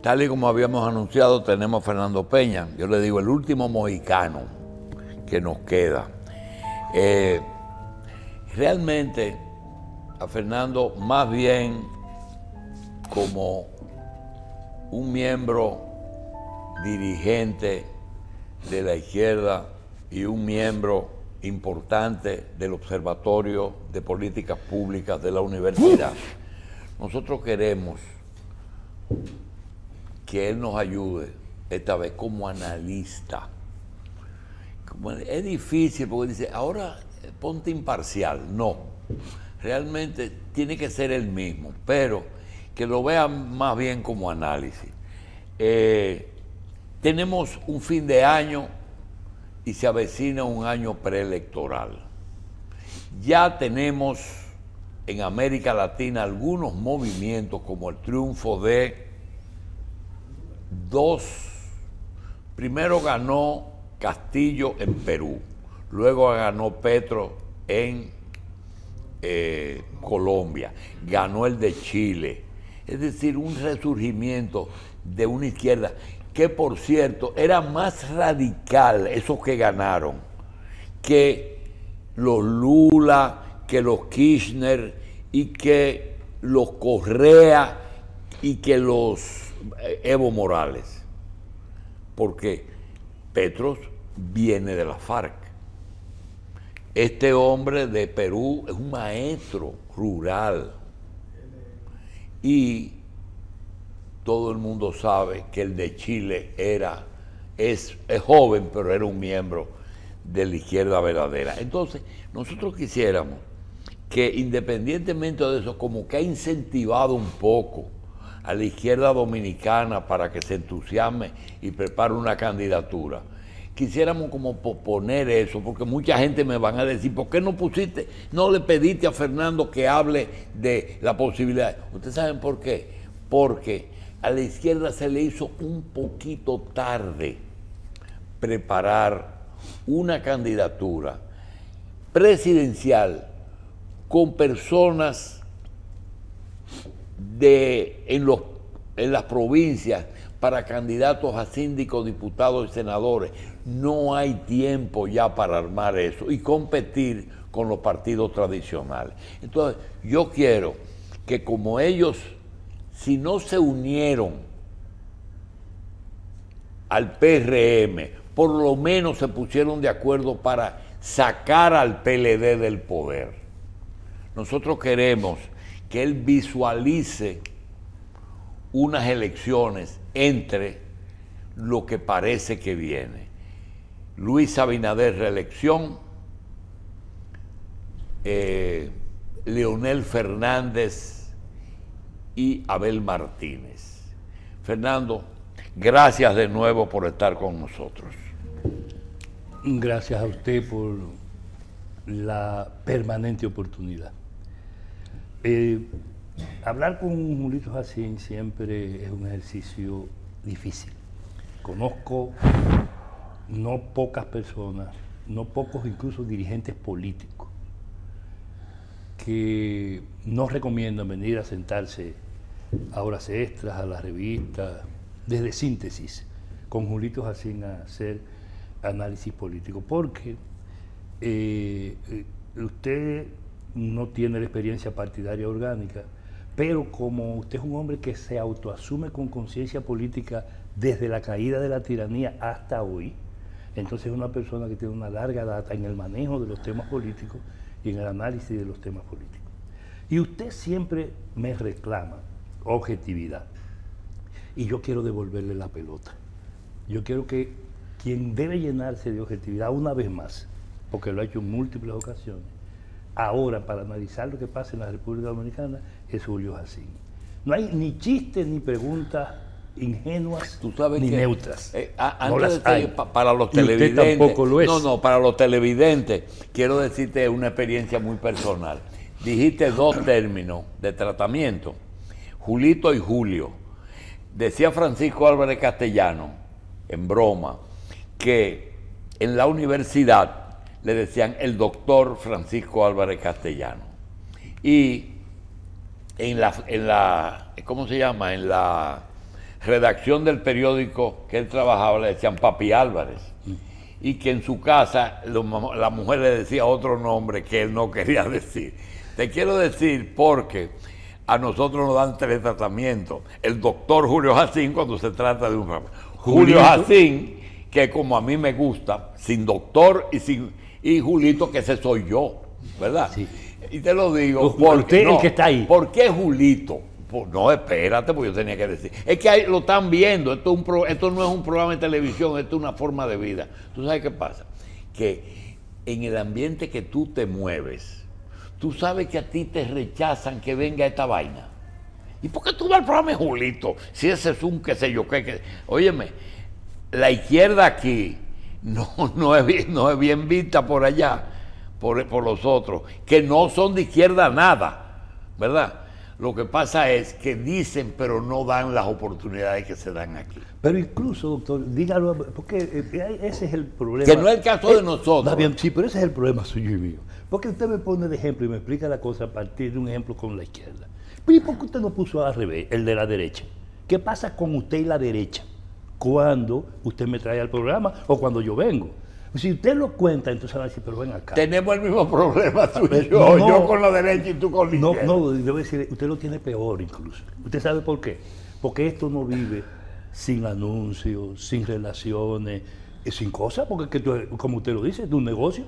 Tal y como habíamos anunciado, tenemos a Fernando Peña. Yo le digo, el último mohicano que nos queda. Realmente a Fernando, más bien como un miembro dirigente de la izquierda y un miembro importante del Observatorio de Políticas Públicas de la universidad. Nosotros queremos que él nos ayude, esta vez como analista. Es difícil porque dice, ahora ponte imparcial. No, realmente tiene que ser él mismo, pero que lo vean más bien como análisis. Tenemos un fin de año y se avecina un año preelectoral. Ya tenemos en América Latina algunos movimientos como el triunfo de primero ganó Castillo en Perú, luego ganó Petro en Colombia, ganó el de Chile, es decir, un resurgimiento de una izquierda que, por cierto, era más radical, esos que ganaron, que los Lula, que los Kirchner y que los Correa y que los Evo Morales, porque Petro viene de la FARC. Este hombre de Perú es un maestro rural y todo el mundo sabe que el de Chile es joven, pero era un miembro de la izquierda verdadera. Entonces, nosotros quisiéramos que, independientemente de eso, como que ha incentivado un poco a la izquierda dominicana para que se entusiasme y prepare una candidatura. Quisiéramos como posponer eso, porque mucha gente me van a decir, ¿por qué no le pediste a Fernando que hable de la posibilidad? ¿Ustedes saben por qué? Porque a la izquierda se le hizo un poquito tarde preparar una candidatura presidencial con personas en las provincias para candidatos a síndicos, diputados y senadores. No hay tiempo ya para armar eso y competir con los partidos tradicionales. Entonces, yo quiero que como ellos, si no se unieron al PRM, por lo menos se pusieron de acuerdo para sacar al PLD del poder. Nosotros queremos que él visualice unas elecciones entre lo que parece que viene. Luis Abinader, reelección, Leonel Fernández y Abel Martínez. Fernando, gracias de nuevo por estar con nosotros. Gracias a usted por la permanente oportunidad. Hablar con Julito Jacín siempre es un ejercicio difícil. Conozco no pocas personas, no pocos incluso dirigentes políticos, que no recomiendan venir a sentarse a horas extras, a las revistas, desde Síntesis, con Julito Jacín a hacer análisis político, porque usted no tiene la experiencia partidaria orgánica, pero como usted es un hombre que se autoasume con conciencia política desde la caída de la tiranía hasta hoy, entonces es una persona que tiene una larga data en el manejo de los temas políticos y en el análisis de los temas políticos. Y usted siempre me reclama objetividad. Y yo quiero devolverle la pelota. Yo quiero que quien debe llenarse de objetividad una vez más, porque lo ha hecho en múltiples ocasiones, ahora para analizar lo que pasa en la República Dominicana, es Julio Jacín. No hay ni chistes ni preguntas ingenuas ni neutras. No las hay. Para los televidentes. Y usted tampoco lo es. No, para los televidentes, quiero decirte una experiencia muy personal. Dijiste dos términos de tratamiento, Julito y Julio. Decía Francisco Álvarez Castellano, en broma, que en la universidad le decían el doctor Francisco Álvarez Castellano. Y en la ¿cómo se llama? En la redacción del periódico que él trabajaba le decían Papi Álvarez. Y que en su casa la mujer le decía otro nombre que él no quería decir. Te quiero decir porque a nosotros nos dan 3 tratamientos. El doctor Julio Jacín cuando se trata de un... Julio Jacín, que como a mí me gusta, sin doctor y Julito, que ese soy yo, ¿verdad? Sí. Y te lo digo porque usted no, el que está ahí. ¿Por qué Julito? No, espérate, pues yo tenía que decir. Es que ahí lo están viendo, esto no es un programa de televisión, esto es una forma de vida. ¿Tú sabes qué pasa? Que en el ambiente que tú te mueves, tú sabes que a ti te rechazan que venga esta vaina. ¿Y por qué tú vas al programa de Julito? Si ese es un qué sé yo qué. Óyeme, la izquierda aquí no es bien vista por allá, por los otros, que no son de izquierda nada, ¿verdad? Lo que pasa es que dicen, pero no dan las oportunidades que se dan aquí. Pero incluso, doctor, dígalo, porque ese es el problema. Que no es el caso de nosotros. Bien, sí, pero ese es el problema suyo y mío. Porque usted me pone de ejemplo y me explica la cosa a partir de un ejemplo con la izquierda. ¿Y por qué usted no puso al revés, el de la derecha? ¿Qué pasa con usted y la derecha cuando usted me trae al programa o cuando yo vengo? Si usted lo cuenta, entonces van a decir, pero ven acá. Tenemos el mismo problema tú y yo, no, yo con la derecha y tú con la izquierda. No, debo decir, usted lo tiene peor incluso. ¿Usted sabe por qué? Porque esto no vive sin anuncios, sin relaciones, sin cosas, porque como usted lo dice, es un negocio.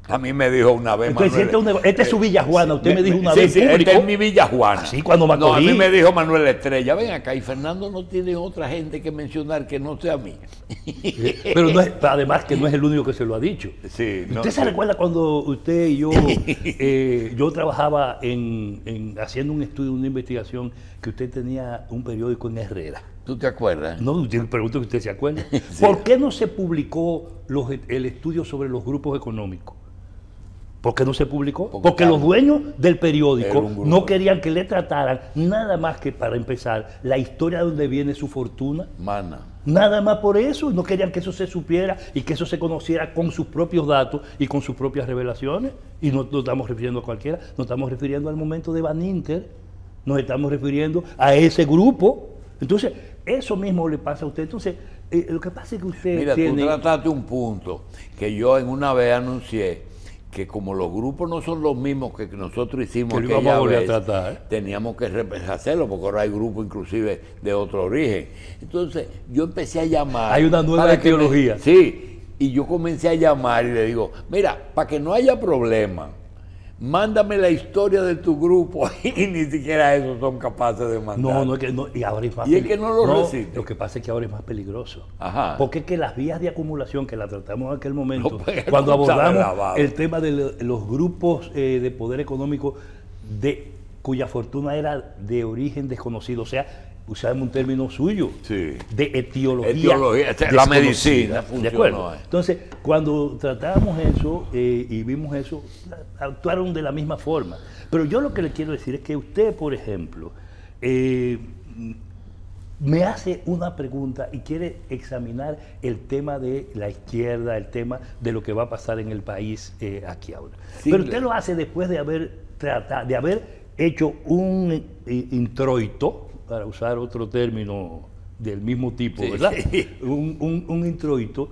A mí me dijo una vez Manuel... Este es su Villa Juana, usted me dijo una vez público. Este es mi Villa Juana. Así cuando me no, a mí me dijo Manuel Estrella, ven acá, y Fernando no tiene otra gente que mencionar que no sea a mí. Pero no es, además que no es el único que se lo ha dicho. Sí, ¿Usted se recuerda cuando usted y yo, yo trabajaba haciendo un estudio, una investigación, que usted tenía un periódico en Herrera? ¿Tú te acuerdas? No, yo pregunto que usted se acuerda. Sí. ¿Por qué no se publicó el estudio sobre los grupos económicos? ¿Por qué no se publicó? Porque los dueños del periódico no querían que le trataran nada más que, para empezar, la historia de donde viene su fortuna. Mana. Nada más por eso. No querían que eso se supiera y que eso se conociera con sus propios datos y con sus propias revelaciones. Y no nos estamos refiriendo a cualquiera, nos estamos refiriendo al momento de Baninter, nos estamos refiriendo a ese grupo. Entonces, eso mismo le pasa a usted. Entonces, lo que pasa es que usted Mira, tú trataste un punto que yo en una vez anuncié, que como los grupos no son los mismos que nosotros hicimos aquella vez, teníamos que hacerlo, porque ahora hay grupos inclusive de otro origen. Entonces, yo empecé a llamar... Hay una nueva ideología. Sí, y yo comencé a llamar y le digo, mira, para que no haya problema, mándame la historia de tu grupo, y ni siquiera eso son capaces de mandar. No, es que no, y ahora es más y es que no lo recibe. Lo que pasa es que ahora es más peligroso. Ajá. Porque es que las vías de acumulación que la tratamos en aquel momento, cuando abordamos el tema de los grupos de poder económico cuya fortuna era de origen desconocido, o sea, usamos un término suyo, sí, de etiología la medicina ¿de acuerdo? Entonces, cuando tratábamos eso y vimos eso, actuaron de la misma forma. Pero yo lo que le quiero decir es que usted, por ejemplo, me hace una pregunta y quiere examinar el tema de la izquierda, el tema de lo que va a pasar en el país aquí ahora. Sí, pero usted lo hace después de haber hecho un introito, para usar otro término del mismo tipo, sí, ¿verdad? Sí. Un introito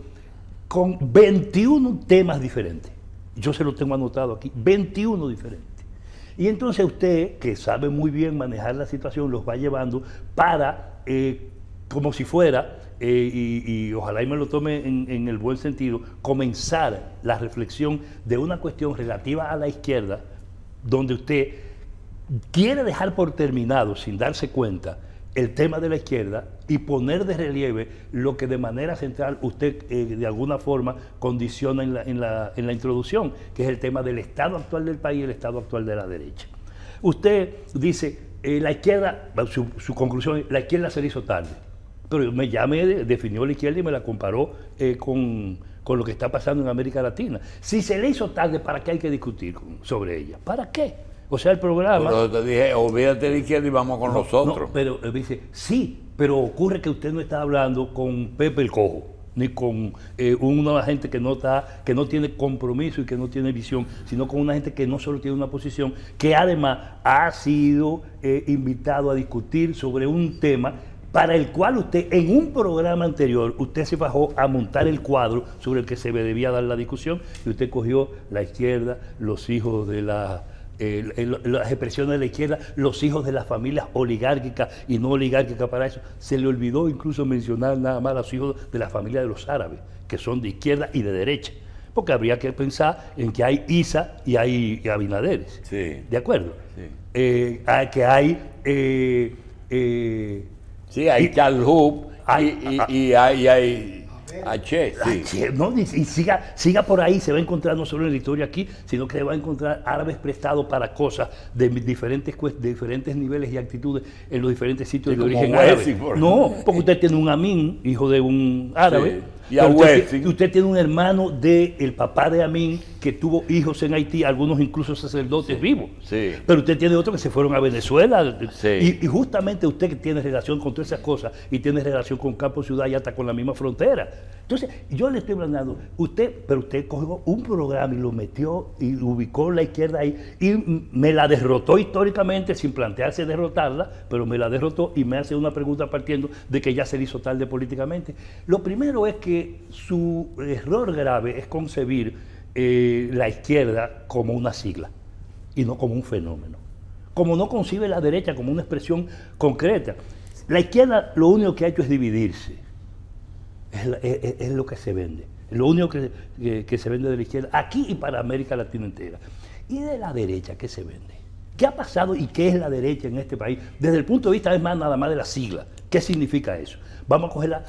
con 21 temas diferentes. Yo se lo tengo anotado aquí, 21 diferentes. Y entonces usted, que sabe muy bien manejar la situación, los va llevando para, como si fuera, y ojalá y me lo tome en el buen sentido, comenzar la reflexión de una cuestión relativa a la izquierda, donde usted quiere dejar por terminado, sin darse cuenta, el tema de la izquierda y poner de relieve lo que de manera central usted de alguna forma condiciona en la introducción, que es el tema del estado actual del país y el estado actual de la derecha. Usted dice, la izquierda, su conclusión es, la izquierda se le hizo tarde, pero definió la izquierda y me la comparó con lo que está pasando en América Latina. Si se le hizo tarde, ¿para qué hay que discutir sobre ella? ¿Para qué? O sea, el programa... Pero te dije, olvídate de la izquierda y vamos con nosotros. No, pero dice, sí, pero ocurre que usted no está hablando con Pepe el Cojo, ni con una gente que no tiene compromiso y que no tiene visión, sino con una gente que no solo tiene una posición, que además ha sido invitado a discutir sobre un tema para el cual usted, en un programa anterior, usted se bajó a montar el cuadro sobre el que se debía dar la discusión, y usted cogió la izquierda, los hijos de las expresiones de la izquierda, los hijos de las familias oligárquicas y no oligárquicas. Para eso se le olvidó incluso mencionar nada más a los hijos de la familia de los árabes, que son de izquierda y de derecha, porque habría que pensar en que hay Isa y hay Abinaderes. Sí. ¿De acuerdo? Sí. Que hay... sí, hay Charles Hub y hay H, sí. No, y siga por ahí, se va a encontrar no solo en la historia aquí, sino que se va a encontrar árabes prestados para cosas de diferentes niveles y actitudes en los diferentes sitios de origen árabe. No, porque usted tiene un Amin, hijo de un árabe, sí. Y usted tiene un hermano del papá de Amin que tuvo hijos en Haití, algunos incluso sacerdotes vivos. Sí. Pero usted tiene otros que se fueron a Venezuela. Sí. Y justamente usted que tiene relación con todas esas cosas y tiene relación con campo, ciudad y hasta con la misma frontera. Entonces, yo le estoy hablando, pero usted cogió un programa y lo metió y ubicó la izquierda ahí y me la derrotó históricamente sin plantearse derrotarla, pero me la derrotó y me hace una pregunta partiendo de que ya se le hizo tarde políticamente. Lo primero es que su error grave es concebir la izquierda como una sigla y no como un fenómeno. Como no concibe la derecha como una expresión concreta. La izquierda lo único que ha hecho es dividirse. Es lo que se vende. Lo único que se vende de la izquierda aquí y para América Latina entera. ¿Y de la derecha qué se vende? ¿Qué ha pasado y qué es la derecha en este país? Desde el punto de vista, además, nada más de la sigla. ¿Qué significa eso? Vamos a cogerla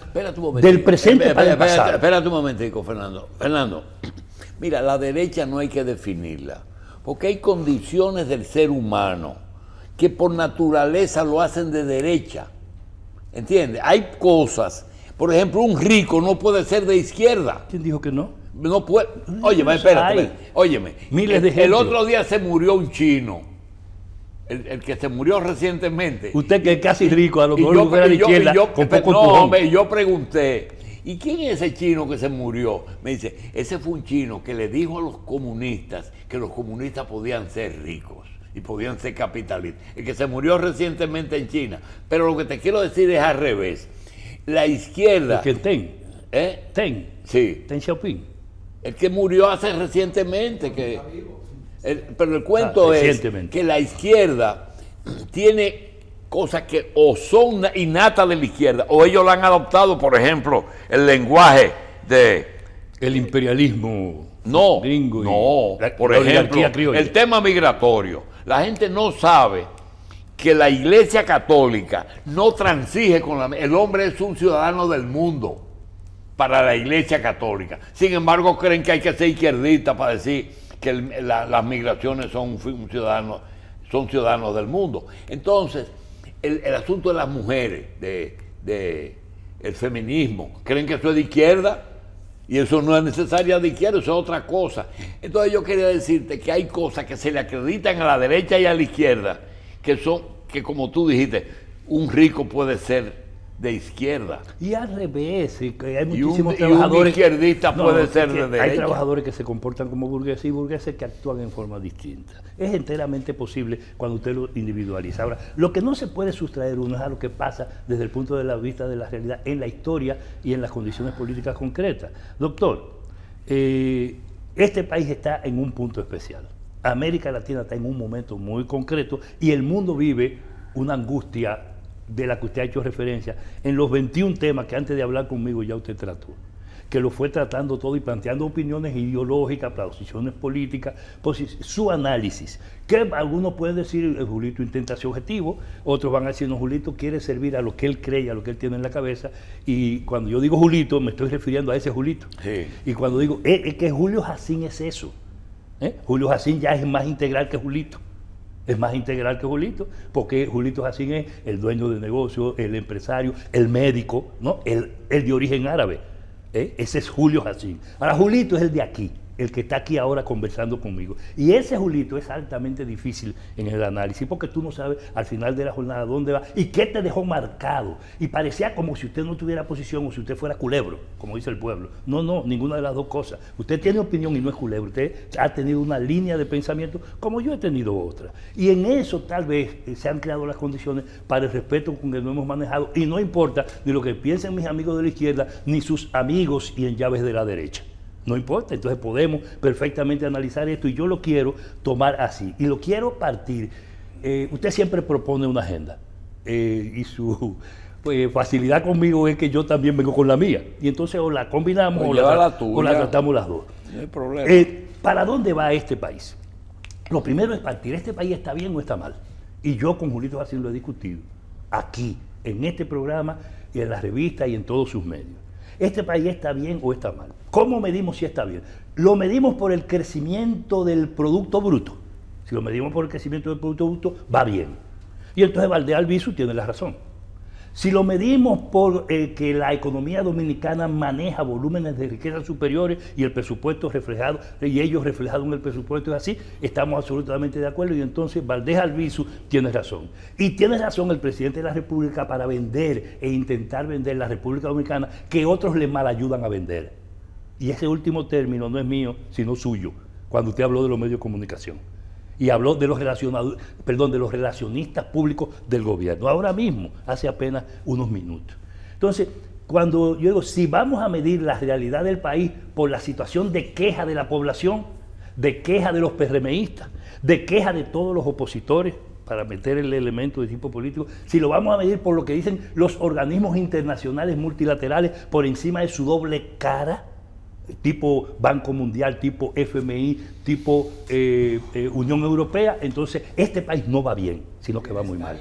del presente para el pasado. Espérate un momentico, Fernando. Fernando, mira, la derecha no hay que definirla, porque hay condiciones del ser humano que por naturaleza lo hacen de derecha. ¿Entiendes? Hay cosas, por ejemplo, un rico no puede ser de izquierda. ¿Quién dijo que no? No puede. Óyeme, espérate. Óyeme. Miles de gente. El otro día se murió un chino. El que se murió recientemente. Usted que es casi rico, a lo mejor fuera de izquierda, con poco no, empujón. hombre, yo pregunté, ¿y quién es ese chino que se murió? Me dice, ese fue un chino que le dijo a los comunistas que los comunistas podían ser ricos y podían ser capitalistas. El que se murió recientemente en China. Pero lo que te quiero decir es al revés. La izquierda... ¿El que Ten? Ten. Sí. Ten Xiaoping. El que murió hace recientemente, pero el cuento es que la izquierda tiene cosas que o son innatas de la izquierda o ellos la han adoptado, por ejemplo, el lenguaje de... El imperialismo gringo. No, por ejemplo, el tema migratorio. La gente no sabe que la Iglesia Católica no transige con el hombre es un ciudadano del mundo para la Iglesia Católica. Sin embargo, creen que hay que ser izquierdista para decir que las migraciones son ciudadanos del mundo. Entonces, el asunto de las mujeres, el feminismo, creen que eso es de izquierda y eso no es necesario de izquierda, eso es otra cosa. Entonces yo quería decirte que hay cosas que se le acreditan a la derecha y a la izquierda, que como tú dijiste, un rico puede ser de izquierda. Y al revés, que hay muchísimos trabajadores. Un izquierdista puede ser de derecha. Hay trabajadores que se comportan como burgueses y burgueses que actúan en forma distinta. Es enteramente posible cuando usted lo individualiza. Ahora, lo que no se puede sustraer uno es a lo que pasa desde el punto de vista de la realidad en la historia y en las condiciones políticas concretas. Doctor, este país está en un punto especial. América Latina está en un momento muy concreto y el mundo vive una angustia de la que usted ha hecho referencia, en los 21 temas que antes de hablar conmigo ya usted trató, que lo fue tratando todo y planteando opiniones ideológicas, posiciones políticas, su análisis, que algunos pueden decir, Julito intenta ser objetivo, otros van a decir, no, Julito quiere servir a lo que él cree, a lo que él tiene en la cabeza, y cuando yo digo Julito, me estoy refiriendo a ese Julito. Sí. Y cuando digo, es que Julio Jacín es eso, Julio Jacín ya es más integral que Julito. Es más integral que Julito, porque Julito Jacín es el dueño de negocio, el empresario, el médico, ¿no? El de origen árabe. Ese es Julio Jacín. Ahora, Julito es el de aquí, el que está aquí ahora conversando conmigo. Y ese Julito es altamente difícil en el análisis, porque tú no sabes al final de la jornada dónde va y qué te dejó marcado. Y parecía como si usted no tuviera posición o si usted fuera culebro, como dice el pueblo. No, no, ninguna de las dos cosas. Usted tiene opinión y no es culebro. Usted ha tenido una línea de pensamiento como yo he tenido otra. Y en eso tal vez se han creado las condiciones para el respeto con que nos hemos manejado. Y no importa ni lo que piensen mis amigos de la izquierda, ni sus amigos y en llaves de la derecha. No importa, entonces podemos perfectamente analizar esto y yo lo quiero tomar así. Y lo quiero partir. Usted siempre propone una agenda y su facilidad conmigo es que yo también vengo con la mía. Y entonces o la combinamos o la tratamos las dos. No hay problema. ¿Para dónde va este país? Lo primero es partir. ¿Este país está bien o está mal? Y yo con Julito Jacín lo he discutido aquí, en este programa y en la revista y en todos sus medios. ¿Este país está bien o está mal? ¿Cómo medimos si está bien? Lo medimos por el crecimiento del Producto Bruto. Si lo medimos por el crecimiento del Producto Bruto, va bien. Y entonces Valdés Albizu tiene la razón. Si lo medimos por que la economía dominicana maneja volúmenes de riqueza superiores y el presupuesto reflejado, y ellos reflejados en el presupuesto es así, estamos absolutamente de acuerdo y entonces Valdés Albizu tiene razón. Y tiene razón el presidente de la República para vender e intentar vender la República Dominicana que otros le malayudan a vender. Y ese último término no es mío, sino suyo, cuando usted habló de los medios de comunicación. Y habló de los relacionistas públicos del gobierno, ahora mismo, hace apenas unos minutos. Entonces, cuando yo digo, si vamos a medir la realidad del país por la situación de queja de la población, de queja de los PRMistas, de queja de todos los opositores, para meter el elemento de tipo político, si lo vamos a medir por lo que dicen los organismos internacionales multilaterales por encima de su doble cara, tipo Banco Mundial, tipo FMI, tipo Unión Europea, entonces este país no va bien, sino que va muy mal.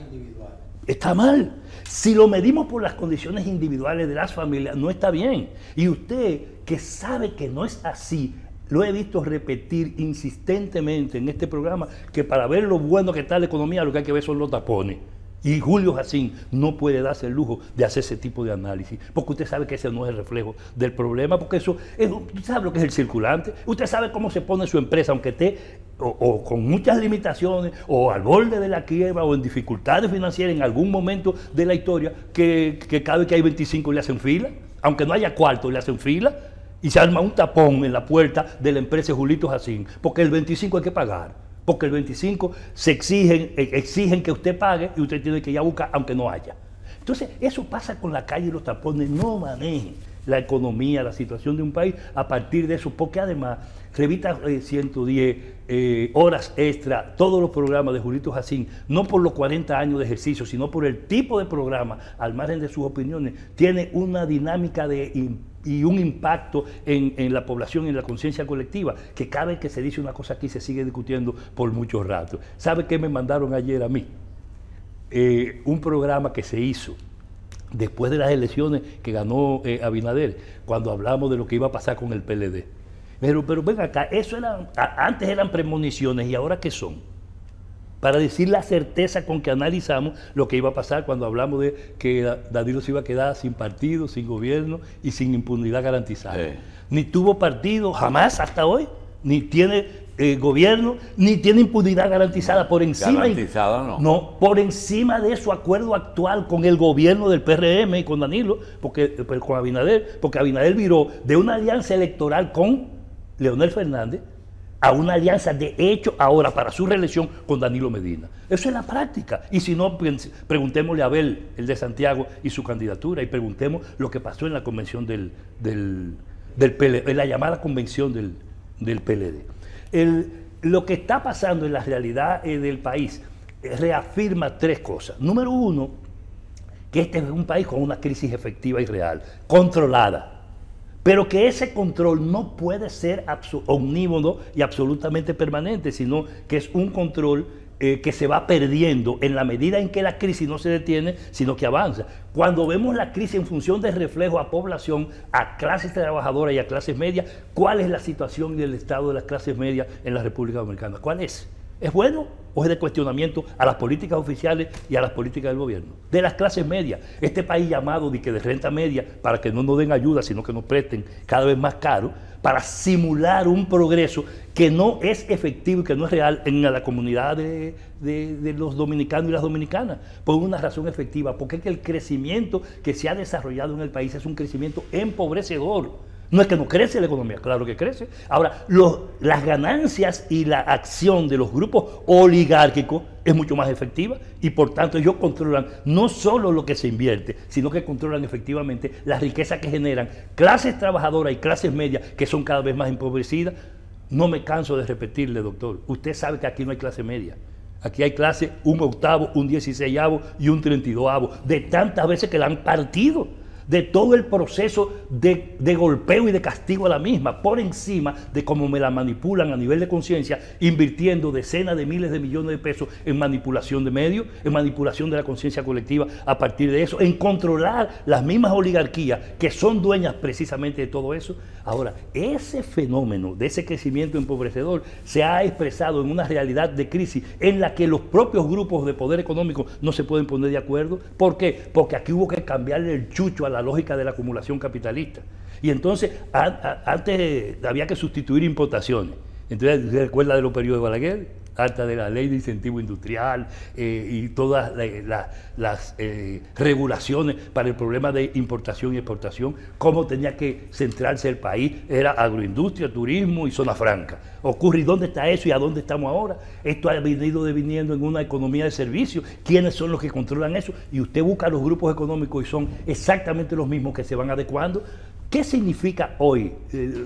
Está mal. Si lo medimos por las condiciones individuales de las familias, no está bien. Y usted, que sabe que no es así, lo he visto repetir insistentemente en este programa, que para ver lo bueno que está la economía, lo que hay que ver son los tapones. Y Julio Jacín no puede darse el lujo de hacer ese tipo de análisis, porque usted sabe que ese no es el reflejo del problema, porque eso, usted sabe lo que es el circulante, usted sabe cómo se pone su empresa, aunque esté o con muchas limitaciones, o al borde de la quiebra, o en dificultades financieras en algún momento de la historia, que cada vez que hay 25 le hacen fila, aunque no haya cuarto le hacen fila, y se arma un tapón en la puerta de la empresa Julito Jacín, porque el 25 hay que pagar. Porque el 25 se exigen que usted pague y usted tiene que ir a buscar aunque no haya. Entonces, eso pasa con la calle y los tapones. No manejen la economía, la situación de un país a partir de eso, porque además revista 110, horas extra, todos los programas de Julito Jacín, no por los 40 años de ejercicio, sino por el tipo de programa, al margen de sus opiniones, tiene una dinámica y un impacto en la población y en la conciencia colectiva, que cada vez que se dice una cosa aquí se sigue discutiendo por mucho rato. ¿Sabe qué me mandaron ayer a mí? Un programa que se hizo después de las elecciones que ganó Abinader, cuando hablamos de lo que iba a pasar con el PLD. Pero ven acá, antes eran premoniciones, ¿y ahora qué son? Para decir la certeza con que analizamos lo que iba a pasar cuando hablamos de que Danilo se iba a quedar sin partido, sin gobierno y sin impunidad garantizada. Ni tuvo partido jamás hasta hoy, ni tiene gobierno, ni tiene impunidad garantizada. Por encima, garantizada no. No, por encima de su acuerdo actual con el gobierno del PRM y con Danilo, con Abinader, porque Abinader viró de una alianza electoral con Leonel Fernández a una alianza de hecho ahora para su reelección con Danilo Medina. Eso es la práctica. Y si no, preguntémosle a Abel, el de Santiago, y su candidatura, y preguntemos lo que pasó en la convención del PLD, en la llamada convención del PLD. Lo que está pasando en la realidad del país reafirma tres cosas. Número uno, que este es un país con una crisis efectiva y real, controlada. Pero que ese control no puede ser omnímodo y absolutamente permanente, sino que es un control que se va perdiendo en la medida en que la crisis no se detiene, sino que avanza. Cuando vemos la crisis en función del reflejo a población, a clases trabajadoras y a clases medias, ¿cuál es la situación y el estado de las clases medias en la República Dominicana? ¿Cuál es? ¿Es bueno o es de cuestionamiento a las políticas oficiales y a las políticas del gobierno? De las clases medias. Este país llamado de renta media, para que no nos den ayuda, sino que nos presten cada vez más caro, para simular un progreso que no es efectivo y que no es real en la comunidad de los dominicanos y las dominicanas, por una razón efectiva, porque es que el crecimiento que se ha desarrollado en el país es un crecimiento empobrecedor. No es que no crece la economía, claro que crece. Ahora, las ganancias y la acción de los grupos oligárquicos es mucho más efectiva y por tanto ellos controlan no solo lo que se invierte, sino que controlan efectivamente la riqueza que generan clases trabajadoras y clases medias que son cada vez más empobrecidas. No me canso de repetirle, doctor, usted sabe que aquí no hay clase media. Aquí hay clase un octavo, un 16avo y un 32avo, de tantas veces que la han partido, de todo el proceso de golpeo y de castigo a la misma, por encima de cómo me la manipulan a nivel de conciencia, invirtiendo decenas de miles de millones de pesos en manipulación de medios, en manipulación de la conciencia colectiva a partir de eso, en controlar las mismas oligarquías que son dueñas precisamente de todo eso. Ahora, ese fenómeno de ese crecimiento empobrecedor se ha expresado en una realidad de crisis en la que los propios grupos de poder económico no se pueden poner de acuerdo. ¿Por qué? Porque aquí hubo que cambiarle el chucho a la lógica de la acumulación capitalista. Y entonces, antes había que sustituir importaciones. Entonces, ¿se recuerda de los periodos de Balaguer? Harta de la ley de incentivo industrial y todas las regulaciones para el problema de importación y exportación, cómo tenía que centrarse el país, era agroindustria, turismo y zona franca. Ocurre, ¿y dónde está eso y a dónde estamos ahora? Esto ha venido deviniendo en una economía de servicios. ¿Quiénes son los que controlan eso? Y usted busca los grupos económicos y son exactamente los mismos que se van adecuando. ¿Qué significa hoy?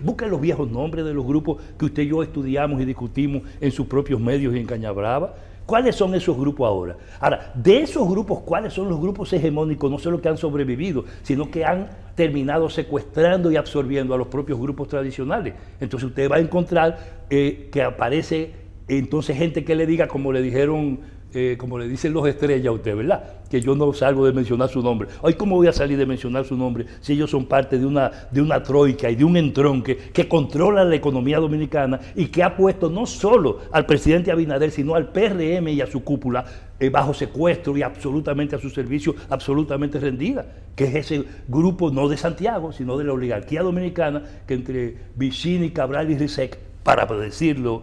Busquen los viejos nombres de los grupos que usted y yo estudiamos y discutimos en sus propios medios y en Cañabrava. ¿Cuáles son esos grupos ahora? Ahora, de esos grupos, ¿cuáles son los grupos hegemónicos? No solo que han sobrevivido, sino que han terminado secuestrando y absorbiendo a los propios grupos tradicionales. Entonces usted va a encontrar que aparece entonces gente que le diga, como le dijeron, como le dicen los estrellas a usted, ¿verdad? Que yo no salgo de mencionar su nombre. Ay, ¿cómo voy a salir de mencionar su nombre si ellos son parte de una troika y de un entronque que controla la economía dominicana y que ha puesto no solo al presidente Abinader, sino al PRM y a su cúpula bajo secuestro y absolutamente a su servicio, absolutamente rendida, que es ese grupo no de Santiago, sino de la oligarquía dominicana, que entre Vicini, Cabral y Rizek, para decirlo,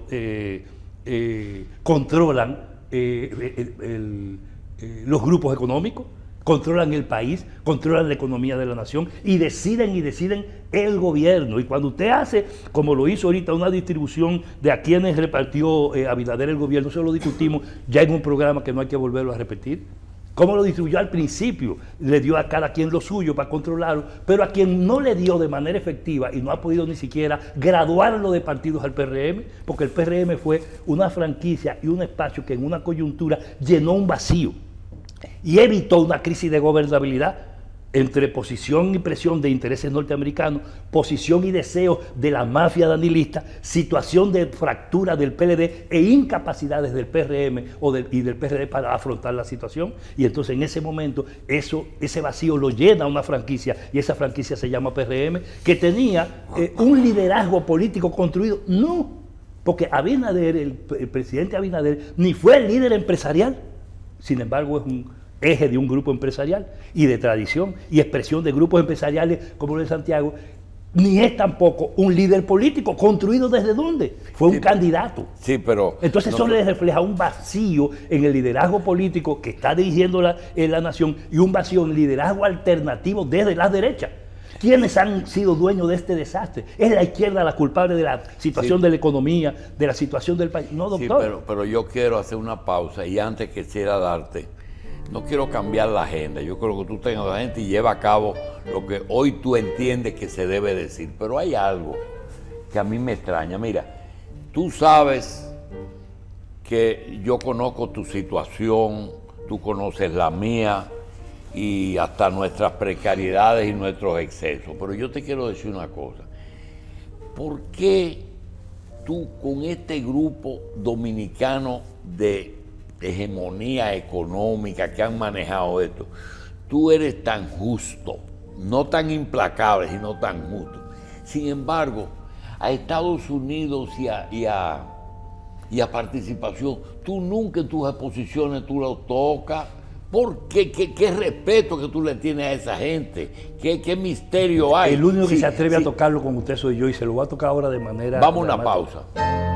controlan los grupos económicos, controlan el país, controlan la economía de la nación y deciden el gobierno. Y cuando usted hace, como lo hizo ahorita, una distribución de a quienes repartió Abinader el gobierno, eso lo discutimos ya en un programa que no hay que volverlo a repetir. Cómo lo distribuyó al principio, le dio a cada quien lo suyo para controlarlo, pero a quien no le dio de manera efectiva y no ha podido ni siquiera graduarlo de partidos al PRM, porque el PRM fue una franquicia y un espacio que en una coyuntura llenó un vacío y evitó una crisis de gobernabilidad entre posición y presión de intereses norteamericanos, posición y deseo de la mafia danilista, situación de fractura del PLD e incapacidades del PRM y del PRD para afrontar la situación. Y entonces en ese momento ese vacío lo llena una franquicia, y esa franquicia se llama PRM, que tenía un liderazgo político construido. No, porque Abinader, el presidente Abinader, ni fue el líder empresarial, sin embargo es un eje de un grupo empresarial y de tradición y expresión de grupos empresariales como el de Santiago, ni es tampoco un líder político. ¿Construido desde dónde? Fue un candidato. Sí, pero... Entonces eso le refleja un vacío en el liderazgo político que está dirigiendo la nación y un vacío en el liderazgo alternativo desde las derechas. ¿Quiénes han sido dueños de este desastre? ¿Es la izquierda la culpable de la situación de la economía, de la situación del país? No, doctor. Sí, pero yo quiero hacer una pausa y antes quisiera darte... No quiero cambiar la agenda, yo creo que tú tengas la agenda y lleva a cabo lo que hoy tú entiendes que se debe decir. Pero hay algo que a mí me extraña. Mira, tú sabes que yo conozco tu situación, tú conoces la mía y hasta nuestras precariedades y nuestros excesos. Pero yo te quiero decir una cosa. ¿Por qué tú con este grupo dominicano de hegemonía económica que han manejado esto, tú eres tan justo, no tan implacable, sino tan justo? Sin embargo, a Estados Unidos y y a participación. Tú nunca en tus exposiciones tú lo tocas. ¿Por qué? ¿Qué respeto que tú le tienes a esa gente? ¿Qué misterio hay? El único que se atreve a tocarlo con usted soy yo y se lo voy a tocar ahora de manera Vamos a una dramática. pausa.